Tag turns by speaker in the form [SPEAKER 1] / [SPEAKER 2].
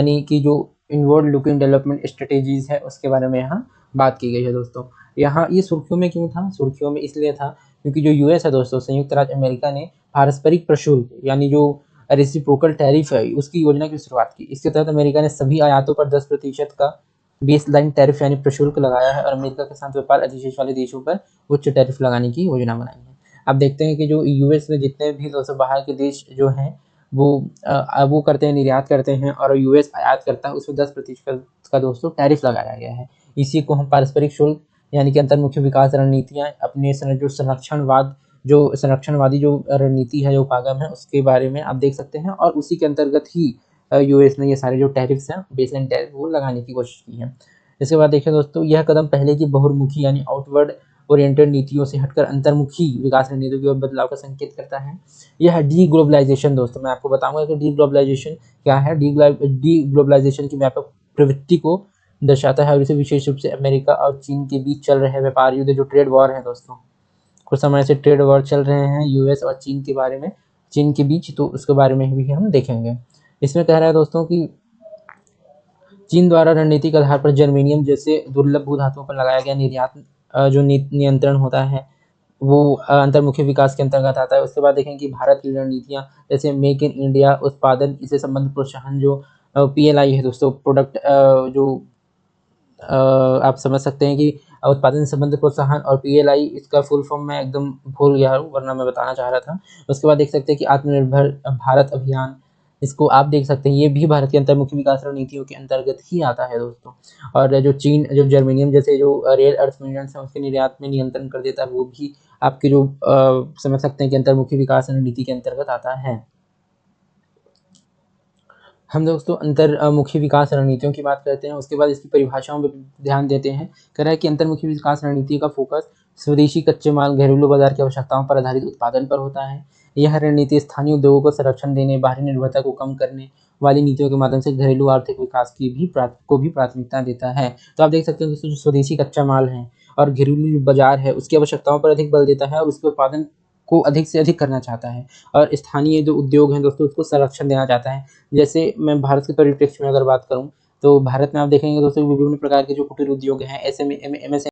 [SPEAKER 1] यानी कि जो इनवर्ड लुकिंग डेवलपमेंट स्ट्रेटेजीज है उसके बारे में यहाँ बात की गई है दोस्तों। यहाँ ये सुर्खियों में क्यों था? सुर्खियों में इसलिए था क्योंकि जो यूएस है दोस्तों, संयुक्त राज्य अमेरिका ने पारस्परिक प्रशुल्क यानी जो रेसिप्रोकल टैरिफ है उसकी योजना की शुरुआत की। इसके तहत अमेरिका ने सभी आयातों पर 10% का बेसलाइन टैरिफ यानी प्रशुल्क लगाया है और अमेरिका के साथ व्यापार अधिशेष वाले देशों पर उच्च टैरिफ लगाने की योजना बनाई है। अब देखते हैं कि जो यूएस में जितने भी दोस्तों बाहर के देश जो हैं वो करते हैं, निर्यात करते हैं और यूएस आयात करता है, उसमें 10% का दोस्तों टैरिफ लगाया गया है। इसी को हम पारस्परिक शुल्क यानी कि अंतर्मुखी विकास रणनीतियाँ अपने जो संरक्षणवादी जो रणनीति है, जो उपागम है, उसके बारे में आप देख सकते हैं और उसी के अंतर्गत ही यूएस ने ये सारे जो टैरिफ्स हैं, बेसलाइन टैरिफ, वो लगाने की कोशिश की है। इसके बाद देखिए दोस्तों, यह कदम पहले की बहुमुखी यानी आउटवर्ड ओरिएंटेड नीतियों से हटकर अंतर्मुखी विकास रणनीतियों की ओर बदलाव का संकेत करता है। यह डी ग्लोबलाइजेशन दोस्तों, मैं आपको बताऊंगा कि डी ग्लोबलाइजेशन क्या है। डी ग्लोबलाइजेशन की व्यापक प्रवृत्ति को दर्शाता है और इसे विशेष रूप से अमेरिका और चीन के बीच चल रहे व्यापार युद्ध, जो ट्रेड वॉर है दोस्तों, कुछ समय से ट्रेड वॉर चल रहे हैं यूएस और चीन के बारे में, चीन के बीच, तो उसके बारे में भी हम देखेंगे। इसमें कह रहा है दोस्तों कि चीन द्वारा रणनीतिक आधार पर जर्मेनियम जैसे दुर्लभ भूधातुओं पर लगाया गया निर्यात जो नियंत्रण होता है वो अंतर्मुखी विकास के अंतर्गत आता है। उसके बाद देखें कि भारत की रणनीतियाँ जैसे मेक इन इंडिया उत्पादन, इसे संबंधित प्रोत्साहन, जो पीएलआई है दोस्तों, प्रोडक्ट जो आप समझ सकते हैं कि उत्पादन संबंधित प्रोत्साहन, और पीएलआई इसका फुल फॉर्म मैं एकदम भूल गया हूँ वरना मैं बताना चाह रहा था। उसके बाद देख सकते हैं कि आत्मनिर्भर भारत अभियान, इसको आप देख सकते हैं, ये भी भारत की अंतर्मुखी विकास रणनीतियों के अंतर्गत ही आता है दोस्तों। और जो चीन जो जर्मेनियम जैसे जो रेयर अर्थ मिनरल्स हैं उसके निर्यात में नियंत्रण कर देता है, वो भी आपके जो समझ सकते हैं कि अंतर्मुखी विकास रणनीति के अंतर्गत आता है। हम दोस्तों अंतर्मुखी विकास रणनीतियों की बात करते हैं, उसके बाद इसकी परिभाषाओं पर ध्यान देते हैं। कह रहा है कि अंतर्मुखी विकास रणनीति का फोकस स्वदेशी कच्चे माल, घरेलू बाजार की आवश्यकताओं पर आधारित उत्पादन पर होता है। यह रणनीति स्थानीय उद्योगों को संरक्षण देने, बाहरी निर्भरता को कम करने वाली नीतियों के माध्यम से घरेलू आर्थिक विकास की भी प्राथमिकता देता है। तो आप देख सकते हैं दोस्तों, जो स्वदेशी कच्चा माल है और घरेलू बाजार है उसकी आवश्यकताओं पर अधिक बल देता है और उसके उत्पादन को अधिक से अधिक करना चाहता है, और स्थानीय जो उद्योग हैं दोस्तों उसको संरक्षण देना चाहता है। जैसे मैं भारत के परिप्रेक्ष्य में अगर बात करूँ तो भारत में आप देखेंगे दोस्तों विभिन्न प्रकार के जो कुटीर उद्योग हैं, एसएमई, एमएसएमई